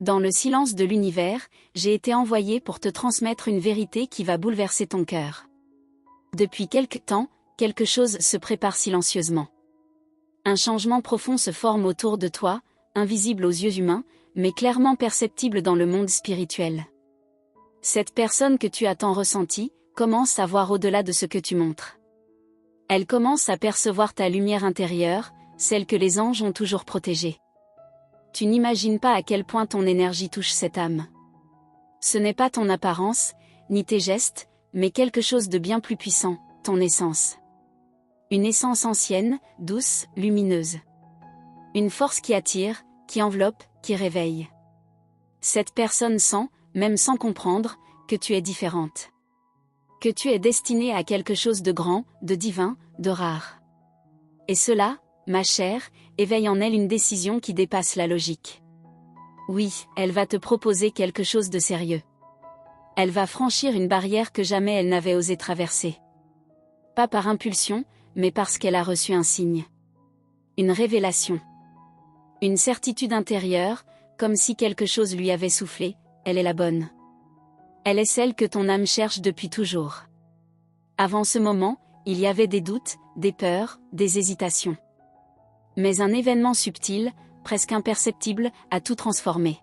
Dans le silence de l'univers, j'ai été envoyé pour te transmettre une vérité qui va bouleverser ton cœur. Depuis quelque temps, quelque chose se prépare silencieusement. Un changement profond se forme autour de toi, invisible aux yeux humains, mais clairement perceptible dans le monde spirituel. Cette personne que tu as tant ressentie, commence à voir au-delà de ce que tu montres. Elle commence à percevoir ta lumière intérieure, celle que les anges ont toujours protégée. Tu n'imagines pas à quel point ton énergie touche cette âme. Ce n'est pas ton apparence, ni tes gestes, mais quelque chose de bien plus puissant, ton essence. Une essence ancienne, douce, lumineuse. Une force qui attire, qui enveloppe, qui réveille. Cette personne sent, même sans comprendre, que tu es différente. Que tu es destinée à quelque chose de grand, de divin, de rare. Et cela, ma chère, éveille en elle une décision qui dépasse la logique. Oui, elle va te proposer quelque chose de sérieux. Elle va franchir une barrière que jamais elle n'avait osé traverser. Pas par impulsion, mais parce qu'elle a reçu un signe. Une révélation. Une certitude intérieure, comme si quelque chose lui avait soufflé, elle est la bonne. Elle est celle que ton âme cherche depuis toujours. Avant ce moment, il y avait des doutes, des peurs, des hésitations. Mais un événement subtil, presque imperceptible, a tout transformé.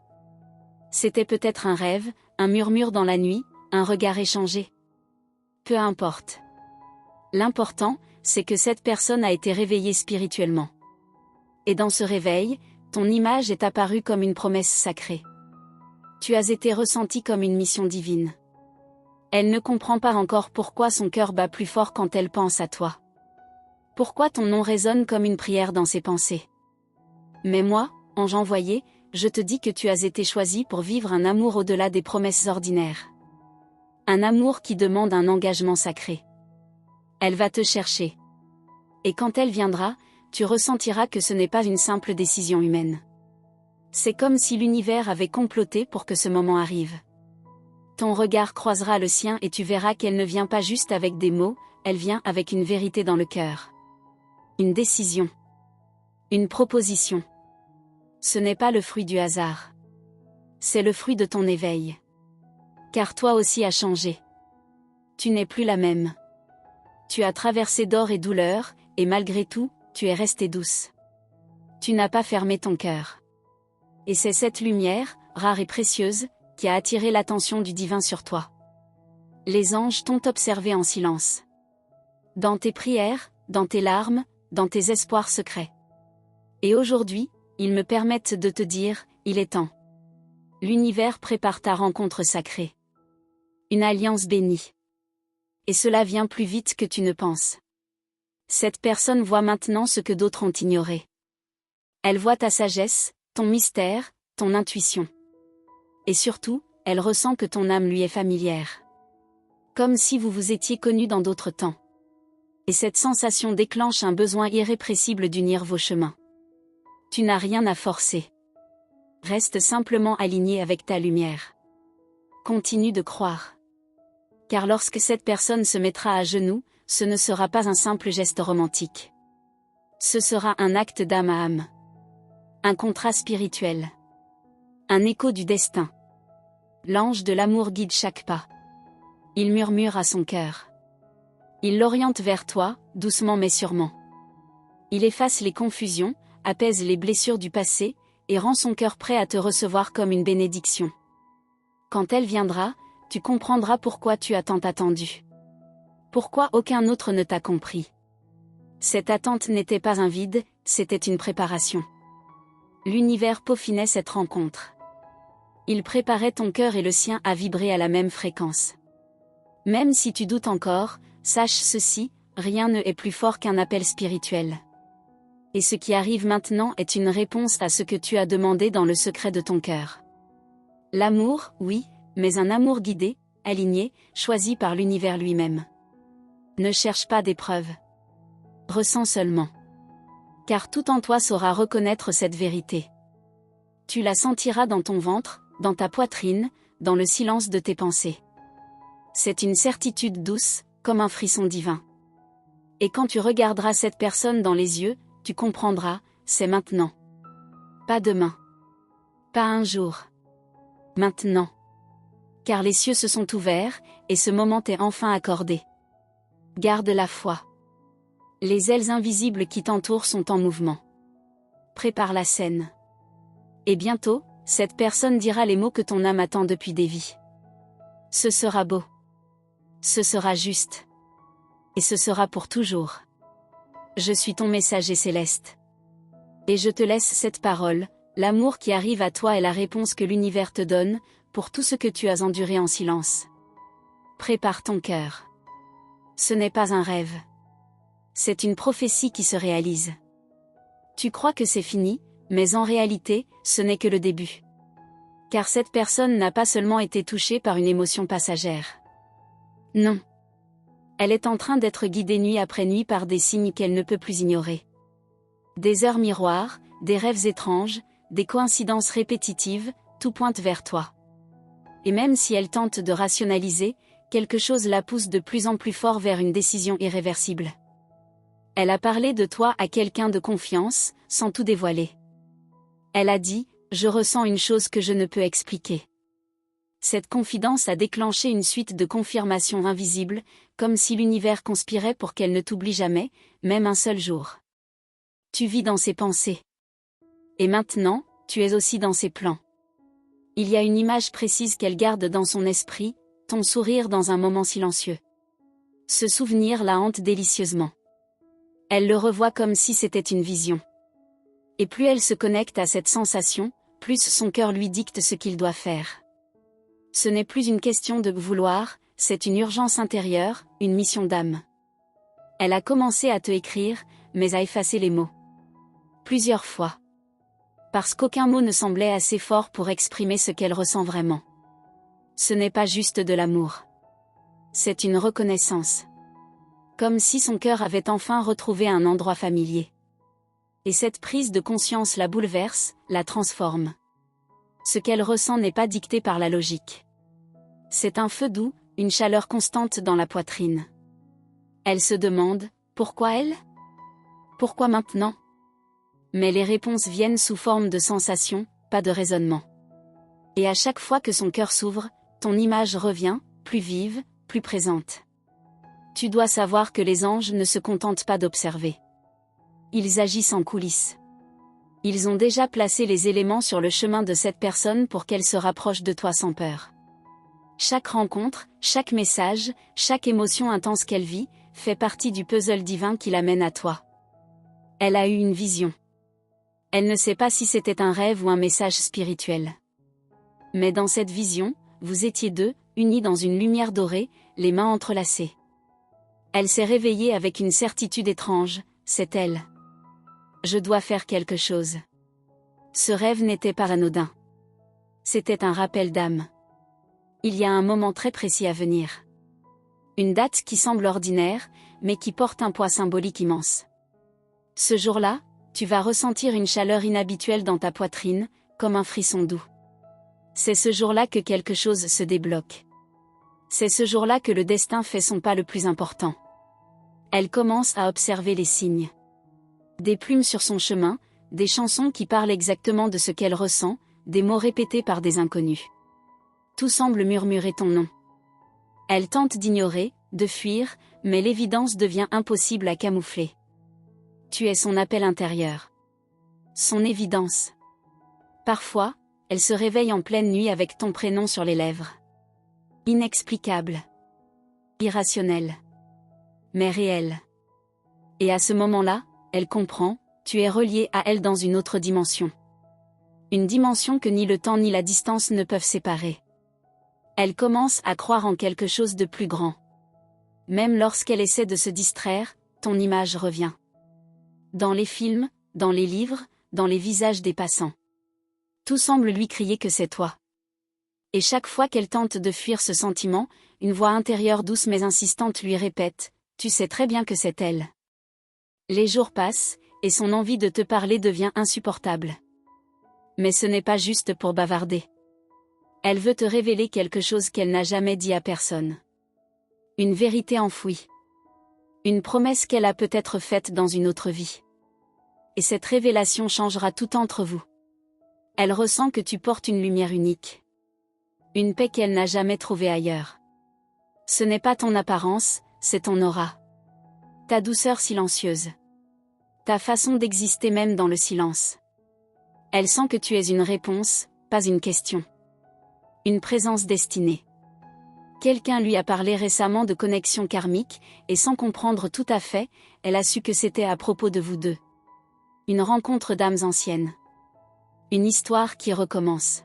C'était peut-être un rêve, un murmure dans la nuit, un regard échangé. Peu importe. L'important, c'est que cette personne a été réveillée spirituellement. Et dans ce réveil, ton image est apparue comme une promesse sacrée. Tu as été ressenti comme une mission divine. Elle ne comprend pas encore pourquoi son cœur bat plus fort quand elle pense à toi. Pourquoi ton nom résonne comme une prière dans ses pensées. Mais moi, ange envoyé, je te dis que tu as été choisi pour vivre un amour au-delà des promesses ordinaires. Un amour qui demande un engagement sacré. Elle va te chercher. Et quand elle viendra, tu ressentiras que ce n'est pas une simple décision humaine. C'est comme si l'univers avait comploté pour que ce moment arrive. Ton regard croisera le sien et tu verras qu'elle ne vient pas juste avec des mots, elle vient avec une vérité dans le cœur. Une décision. Une proposition. Ce n'est pas le fruit du hasard. C'est le fruit de ton éveil. Car toi aussi as changé. Tu n'es plus la même. Tu as traversé d'or et douleur, et malgré tout, tu es restée douce. Tu n'as pas fermé ton cœur. Et c'est cette lumière, rare et précieuse, qui a attiré l'attention du divin sur toi. Les anges t'ont observé en silence. Dans tes prières, dans tes larmes, dans tes espoirs secrets. Et aujourd'hui, ils me permettent de te dire, il est temps. L'univers prépare ta rencontre sacrée. Une alliance bénie. Et cela vient plus vite que tu ne penses. Cette personne voit maintenant ce que d'autres ont ignoré. Elle voit ta sagesse, ton mystère, ton intuition. Et surtout, elle ressent que ton âme lui est familière. Comme si vous vous étiez connus dans d'autres temps. Et cette sensation déclenche un besoin irrépressible d'unir vos chemins. Tu n'as rien à forcer. Reste simplement aligné avec ta lumière. Continue de croire. Car lorsque cette personne se mettra à genoux, ce ne sera pas un simple geste romantique. Ce sera un acte d'âme à âme. Un contrat spirituel. Un écho du destin. L'ange de l'amour guide chaque pas. Il murmure à son cœur. Il l'oriente vers toi, doucement mais sûrement. Il efface les confusions, apaise les blessures du passé, et rend son cœur prêt à te recevoir comme une bénédiction. Quand elle viendra, tu comprendras pourquoi tu as tant attendu. Pourquoi aucun autre ne t'a compris. Cette attente n'était pas un vide, c'était une préparation. L'univers peaufinait cette rencontre. Il préparait ton cœur et le sien à vibrer à la même fréquence. Même si tu doutes encore, sache ceci, rien ne est plus fort qu'un appel spirituel. Et ce qui arrive maintenant est une réponse à ce que tu as demandé dans le secret de ton cœur. L'amour, oui, mais un amour guidé, aligné, choisi par l'univers lui-même. Ne cherche pas d'épreuves. Ressens seulement. Car tout en toi saura reconnaître cette vérité. Tu la sentiras dans ton ventre, dans ta poitrine, dans le silence de tes pensées. C'est une certitude douce, comme un frisson divin. Et quand tu regarderas cette personne dans les yeux, tu comprendras, c'est maintenant. Pas demain. Pas un jour. Maintenant. Car les cieux se sont ouverts, et ce moment t'est enfin accordé. Garde la foi. Les ailes invisibles qui t'entourent sont en mouvement. Prépare la scène. Et bientôt, cette personne dira les mots que ton âme attend depuis des vies. Ce sera beau. Ce sera juste. Et ce sera pour toujours. Je suis ton messager céleste. Et je te laisse cette parole, l'amour qui arrive à toi est la réponse que l'univers te donne, pour tout ce que tu as enduré en silence. Prépare ton cœur. Ce n'est pas un rêve. C'est une prophétie qui se réalise. Tu crois que c'est fini, mais en réalité, ce n'est que le début. Car cette personne n'a pas seulement été touchée par une émotion passagère. Non. Elle est en train d'être guidée nuit après nuit par des signes qu'elle ne peut plus ignorer. Des heures miroirs, des rêves étranges, des coïncidences répétitives, tout pointe vers toi. Et même si elle tente de rationaliser, quelque chose la pousse de plus en plus fort vers une décision irréversible. Elle a parlé de toi à quelqu'un de confiance, sans tout dévoiler. Elle a dit, « Je ressens une chose que je ne peux expliquer. » Cette confidence a déclenché une suite de confirmations invisibles, comme si l'univers conspirait pour qu'elle ne t'oublie jamais, même un seul jour. Tu vis dans ses pensées. Et maintenant, tu es aussi dans ses plans. Il y a une image précise qu'elle garde dans son esprit, ton sourire dans un moment silencieux. Ce souvenir la hante délicieusement. Elle le revoit comme si c'était une vision. Et plus elle se connecte à cette sensation, plus son cœur lui dicte ce qu'il doit faire. Ce n'est plus une question de vouloir, c'est une urgence intérieure, une mission d'âme. Elle a commencé à te écrire, mais à effacer les mots. Plusieurs fois. Parce qu'aucun mot ne semblait assez fort pour exprimer ce qu'elle ressent vraiment. Ce n'est pas juste de l'amour. C'est une reconnaissance. Comme si son cœur avait enfin retrouvé un endroit familier. Et cette prise de conscience la bouleverse, la transforme. Ce qu'elle ressent n'est pas dicté par la logique. C'est un feu doux, une chaleur constante dans la poitrine. Elle se demande, pourquoi elle? Pourquoi maintenant? Mais les réponses viennent sous forme de sensations, pas de raisonnement. Et à chaque fois que son cœur s'ouvre, ton image revient, plus vive, plus présente. Tu dois savoir que les anges ne se contentent pas d'observer. Ils agissent en coulisses. Ils ont déjà placé les éléments sur le chemin de cette personne pour qu'elle se rapproche de toi sans peur. Chaque rencontre, chaque message, chaque émotion intense qu'elle vit, fait partie du puzzle divin qui l'amène à toi. Elle a eu une vision. Elle ne sait pas si c'était un rêve ou un message spirituel. Mais dans cette vision, vous étiez deux, unis dans une lumière dorée, les mains entrelacées. Elle s'est réveillée avec une certitude étrange, c'est elle. Je dois faire quelque chose. Ce rêve n'était pas anodin. C'était un rappel d'âme. Il y a un moment très précis à venir. Une date qui semble ordinaire, mais qui porte un poids symbolique immense. Ce jour-là, tu vas ressentir une chaleur inhabituelle dans ta poitrine, comme un frisson doux. C'est ce jour-là que quelque chose se débloque. C'est ce jour-là que le destin fait son pas le plus important. Elle commence à observer les signes. Des plumes sur son chemin, des chansons qui parlent exactement de ce qu'elle ressent, des mots répétés par des inconnus. Tout semble murmurer ton nom. Elle tente d'ignorer, de fuir, mais l'évidence devient impossible à camoufler. Tu es son appel intérieur. Son évidence. Parfois, elle se réveille en pleine nuit avec ton prénom sur les lèvres. Inexplicable. Irrationnel. Mais réel. Et à ce moment-là, elle comprend, tu es relié à elle dans une autre dimension. Une dimension que ni le temps ni la distance ne peuvent séparer. Elle commence à croire en quelque chose de plus grand. Même lorsqu'elle essaie de se distraire, ton image revient. Dans les films, dans les livres, dans les visages des passants. Tout semble lui crier que c'est toi. Et chaque fois qu'elle tente de fuir ce sentiment, une voix intérieure douce mais insistante lui répète, tu sais très bien que c'est elle. Les jours passent, et son envie de te parler devient insupportable. Mais ce n'est pas juste pour bavarder. Elle veut te révéler quelque chose qu'elle n'a jamais dit à personne. Une vérité enfouie. Une promesse qu'elle a peut-être faite dans une autre vie. Et cette révélation changera tout entre vous. Elle ressent que tu portes une lumière unique. Une paix qu'elle n'a jamais trouvée ailleurs. Ce n'est pas ton apparence, c'est ton aura. Ta douceur silencieuse. Ta façon d'exister même dans le silence. Elle sent que tu es une réponse, pas une question. Une présence destinée. Quelqu'un lui a parlé récemment de connexion karmique, et sans comprendre tout à fait, elle a su que c'était à propos de vous deux. Une rencontre d'âmes anciennes. Une histoire qui recommence.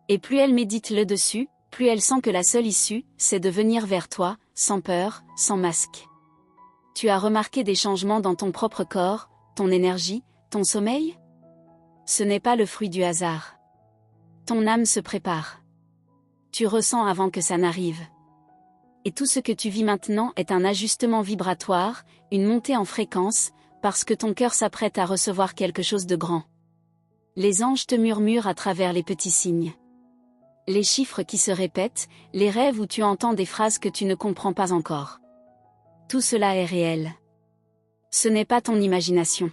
Et plus elle médite le dessus, plus elle sent que la seule issue, c'est de venir vers toi, sans peur, sans masque. Tu as remarqué des changements dans ton propre corps, ton énergie, ton sommeil? Ce n'est pas le fruit du hasard. Ton âme se prépare. Tu ressens avant que ça n'arrive. Et tout ce que tu vis maintenant est un ajustement vibratoire, une montée en fréquence, parce que ton cœur s'apprête à recevoir quelque chose de grand. Les anges te murmurent à travers les petits signes. Les chiffres qui se répètent, les rêves où tu entends des phrases que tu ne comprends pas encore. Tout cela est réel. Ce n'est pas ton imagination.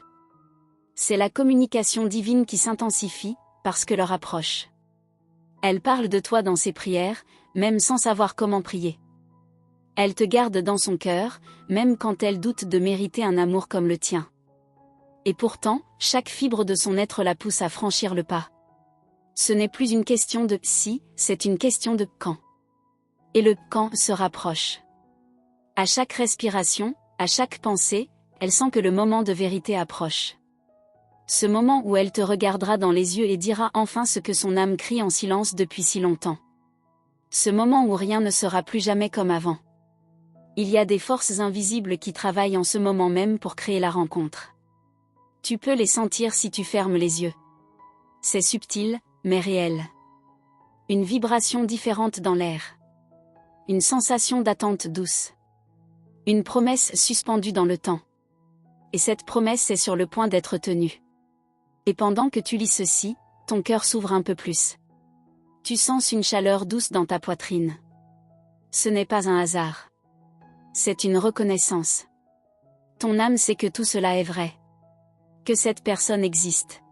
C'est la communication divine qui s'intensifie, parce que leur approche. Elle parle de toi dans ses prières, même sans savoir comment prier. Elle te garde dans son cœur, même quand elle doute de mériter un amour comme le tien. Et pourtant, chaque fibre de son être la pousse à franchir le pas. Ce n'est plus une question de si, c'est une question de quand. Et le quand se rapproche. À chaque respiration, à chaque pensée, elle sent que le moment de vérité approche. Ce moment où elle te regardera dans les yeux et dira enfin ce que son âme crie en silence depuis si longtemps. Ce moment où rien ne sera plus jamais comme avant. Il y a des forces invisibles qui travaillent en ce moment même pour créer la rencontre. Tu peux les sentir si tu fermes les yeux. C'est subtil, mais réel. Une vibration différente dans l'air. Une sensation d'attente douce. Une promesse suspendue dans le temps. Et cette promesse est sur le point d'être tenue. Et pendant que tu lis ceci, ton cœur s'ouvre un peu plus. Tu sens une chaleur douce dans ta poitrine. Ce n'est pas un hasard. C'est une reconnaissance. Ton âme sait que tout cela est vrai. Que cette personne existe.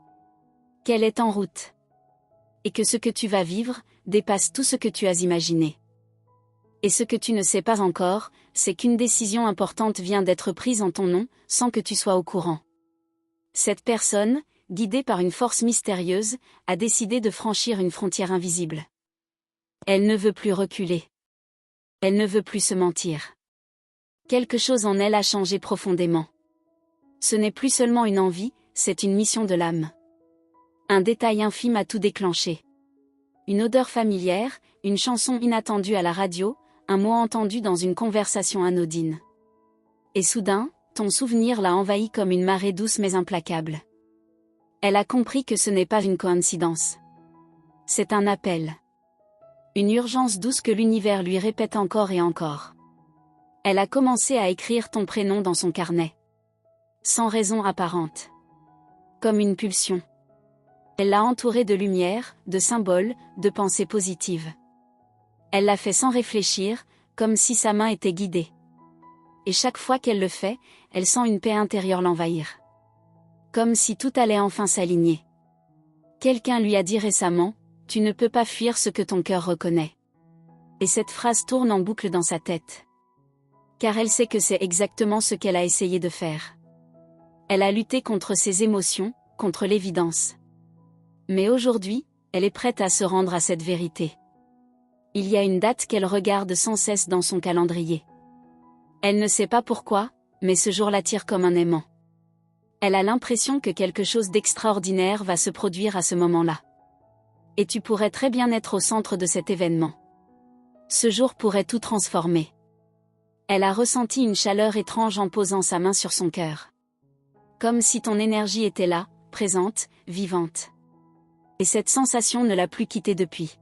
Qu'elle est en route. Et que ce que tu vas vivre, dépasse tout ce que tu as imaginé. Et ce que tu ne sais pas encore, c'est qu'une décision importante vient d'être prise en ton nom, sans que tu sois au courant. Cette personne, guidée par une force mystérieuse, a décidé de franchir une frontière invisible. Elle ne veut plus reculer. Elle ne veut plus se mentir. Quelque chose en elle a changé profondément. Ce n'est plus seulement une envie, c'est une mission de l'âme. Un détail infime a tout déclenché. Une odeur familière, une chanson inattendue à la radio, un mot entendu dans une conversation anodine. Et soudain, ton souvenir l'a envahi comme une marée douce mais implacable. Elle a compris que ce n'est pas une coïncidence. C'est un appel. Une urgence douce que l'univers lui répète encore et encore. Elle a commencé à écrire ton prénom dans son carnet. Sans raison apparente. Comme une pulsion. Elle l'a entouré de lumière, de symboles, de pensées positives. Elle l'a fait sans réfléchir, comme si sa main était guidée. Et chaque fois qu'elle le fait, elle sent une paix intérieure l'envahir. Comme si tout allait enfin s'aligner. Quelqu'un lui a dit récemment, « Tu ne peux pas fuir ce que ton cœur reconnaît. » Et cette phrase tourne en boucle dans sa tête. Car elle sait que c'est exactement ce qu'elle a essayé de faire. Elle a lutté contre ses émotions, contre l'évidence. Mais aujourd'hui, elle est prête à se rendre à cette vérité. Il y a une date qu'elle regarde sans cesse dans son calendrier. Elle ne sait pas pourquoi, mais ce jour l'attire comme un aimant. Elle a l'impression que quelque chose d'extraordinaire va se produire à ce moment-là. Et tu pourrais très bien être au centre de cet événement. Ce jour pourrait tout transformer. Elle a ressenti une chaleur étrange en posant sa main sur son cœur. Comme si ton énergie était là, présente, vivante. Et cette sensation ne l'a plus quittée depuis.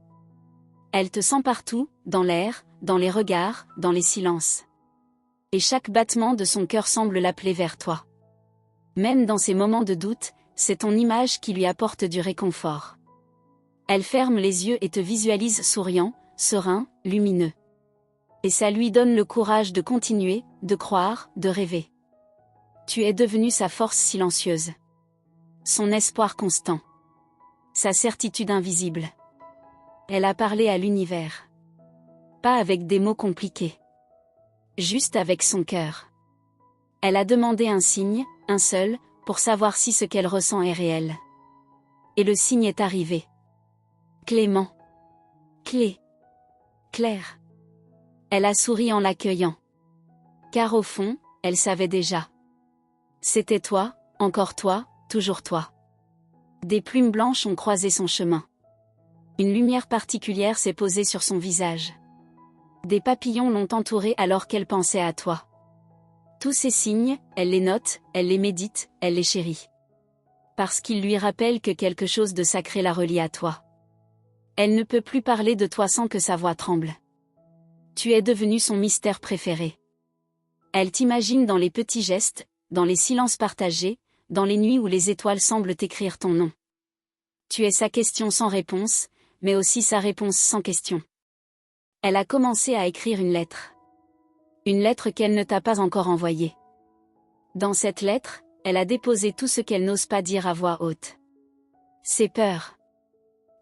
Elle te sent partout, dans l'air, dans les regards, dans les silences. Et chaque battement de son cœur semble l'appeler vers toi. Même dans ces moments de doute, c'est ton image qui lui apporte du réconfort. Elle ferme les yeux et te visualise souriant, serein, lumineux. Et ça lui donne le courage de continuer, de croire, de rêver. Tu es devenu sa force silencieuse. Son espoir constant. Sa certitude invisible. Elle a parlé à l'univers. Pas avec des mots compliqués. Juste avec son cœur. Elle a demandé un signe, un seul, pour savoir si ce qu'elle ressent est réel. Et le signe est arrivé. Clément. Clé. Claire. Elle a souri en l'accueillant. Car au fond, elle savait déjà. C'était toi, encore toi, toujours toi. Des plumes blanches ont croisé son chemin. Une lumière particulière s'est posée sur son visage. Des papillons l'ont entourée alors qu'elle pensait à toi. Tous ces signes, elle les note, elle les médite, elle les chérit. Parce qu'ils lui rappellent que quelque chose de sacré la relie à toi. Elle ne peut plus parler de toi sans que sa voix tremble. Tu es devenu son mystère préféré. Elle t'imagine dans les petits gestes, dans les silences partagés, dans les nuits où les étoiles semblent écrire ton nom. Tu es sa question sans réponse, mais aussi sa réponse sans question. Elle a commencé à écrire une lettre. Une lettre qu'elle ne t'a pas encore envoyée. Dans cette lettre, elle a déposé tout ce qu'elle n'ose pas dire à voix haute. Ses peurs.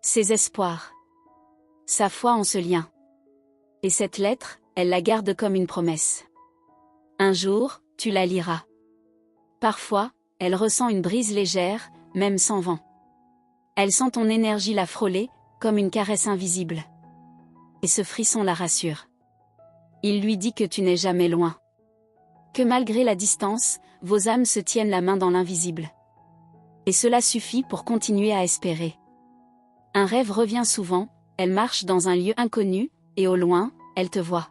Ses espoirs. Sa foi en ce lien. Et cette lettre, elle la garde comme une promesse. Un jour, tu la liras. Parfois, elle ressent une brise légère, même sans vent. Elle sent ton énergie la frôler, comme une caresse invisible. Et ce frisson la rassure. Il lui dit que tu n'es jamais loin. Que malgré la distance, vos âmes se tiennent la main dans l'invisible. Et cela suffit pour continuer à espérer. Un rêve revient souvent, elle marche dans un lieu inconnu, et au loin, elle te voit.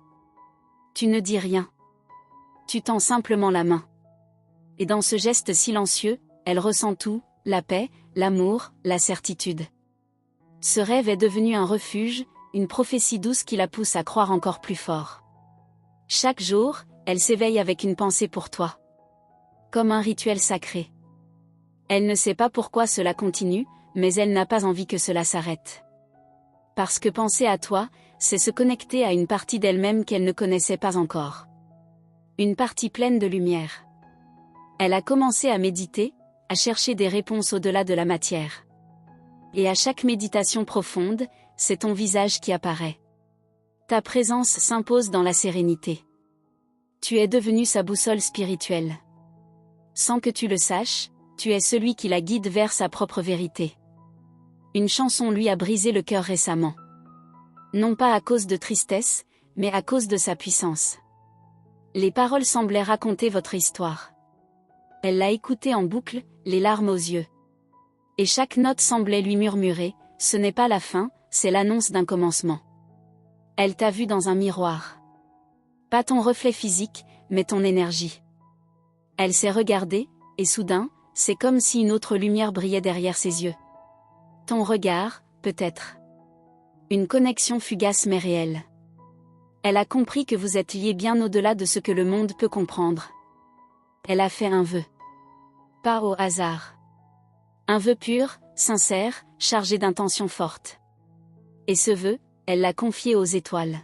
Tu ne dis rien. Tu tends simplement la main. Et dans ce geste silencieux, elle ressent tout, la paix, l'amour, la certitude. Ce rêve est devenu un refuge, une prophétie douce qui la pousse à croire encore plus fort. Chaque jour, elle s'éveille avec une pensée pour toi. Comme un rituel sacré. Elle ne sait pas pourquoi cela continue, mais elle n'a pas envie que cela s'arrête. Parce que penser à toi, c'est se connecter à une partie d'elle-même qu'elle ne connaissait pas encore. Une partie pleine de lumière. Elle a commencé à méditer, à chercher des réponses au-delà de la matière. Et à chaque méditation profonde, c'est ton visage qui apparaît. Ta présence s'impose dans la sérénité. Tu es devenu sa boussole spirituelle. Sans que tu le saches, tu es celui qui la guide vers sa propre vérité. Une chanson lui a brisé le cœur récemment. Non pas à cause de tristesse, mais à cause de sa puissance. Les paroles semblaient raconter votre histoire. Elle l'a écoutée en boucle, les larmes aux yeux. Et chaque note semblait lui murmurer, ce n'est pas la fin, c'est l'annonce d'un commencement. Elle t'a vu dans un miroir. Pas ton reflet physique, mais ton énergie. Elle s'est regardée, et soudain, c'est comme si une autre lumière brillait derrière ses yeux. Ton regard, peut-être. Une connexion fugace mais réelle. Elle a compris que vous êtes liés bien au-delà de ce que le monde peut comprendre. Elle a fait un vœu. Pas au hasard. Un vœu pur, sincère, chargé d'intentions fortes. Et ce vœu, elle l'a confié aux étoiles.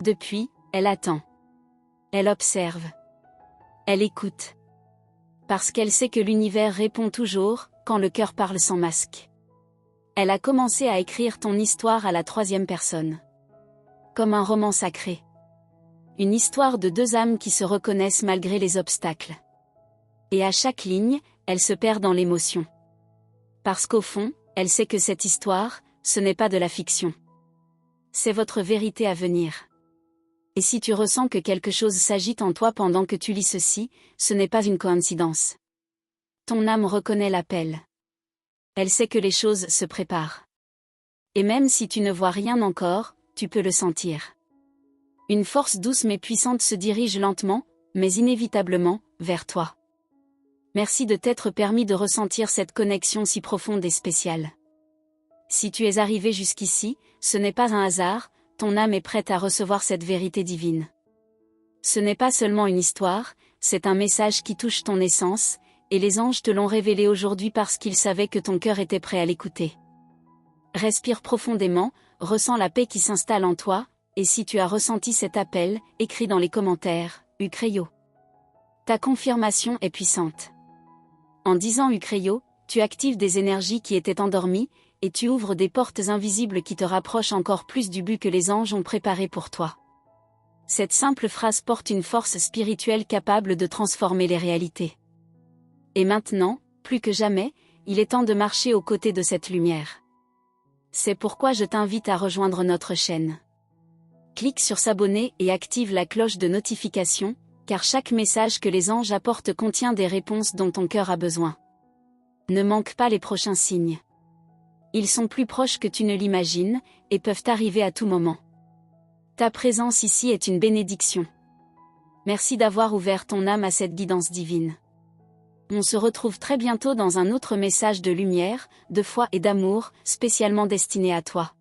Depuis, elle attend. Elle observe. Elle écoute. Parce qu'elle sait que l'univers répond toujours, quand le cœur parle sans masque. Elle a commencé à écrire ton histoire à la 3e personne. Comme un roman sacré. Une histoire de 2 âmes qui se reconnaissent malgré les obstacles. Et à chaque ligne, elle se perd dans l'émotion. Parce qu'au fond, elle sait que cette histoire, ce n'est pas de la fiction. C'est votre vérité à venir. Et si tu ressens que quelque chose s'agite en toi pendant que tu lis ceci, ce n'est pas une coïncidence. Ton âme reconnaît l'appel. Elle sait que les choses se préparent. Et même si tu ne vois rien encore, tu peux le sentir. Une force douce mais puissante se dirige lentement, mais inévitablement, vers toi. Merci de t'être permis de ressentir cette connexion si profonde et spéciale. Si tu es arrivé jusqu'ici, ce n'est pas un hasard, ton âme est prête à recevoir cette vérité divine. Ce n'est pas seulement une histoire, c'est un message qui touche ton essence, et les anges te l'ont révélé aujourd'hui parce qu'ils savaient que ton cœur était prêt à l'écouter. Respire profondément, ressens la paix qui s'installe en toi, et si tu as ressenti cet appel, écris dans les commentaires, Ukreyo. Ta confirmation est puissante. En disant Ukreyo, tu actives des énergies qui étaient endormies, et tu ouvres des portes invisibles qui te rapprochent encore plus du but que les anges ont préparé pour toi. Cette simple phrase porte une force spirituelle capable de transformer les réalités. Et maintenant, plus que jamais, il est temps de marcher aux côtés de cette lumière. C'est pourquoi je t'invite à rejoindre notre chaîne. Clique sur s'abonner et active la cloche de notification, car chaque message que les anges apportent contient des réponses dont ton cœur a besoin. Ne manque pas les prochains signes. Ils sont plus proches que tu ne l'imagines, et peuvent arriver à tout moment. Ta présence ici est une bénédiction. Merci d'avoir ouvert ton âme à cette guidance divine. On se retrouve très bientôt dans un autre message de lumière, de foi et d'amour, spécialement destiné à toi.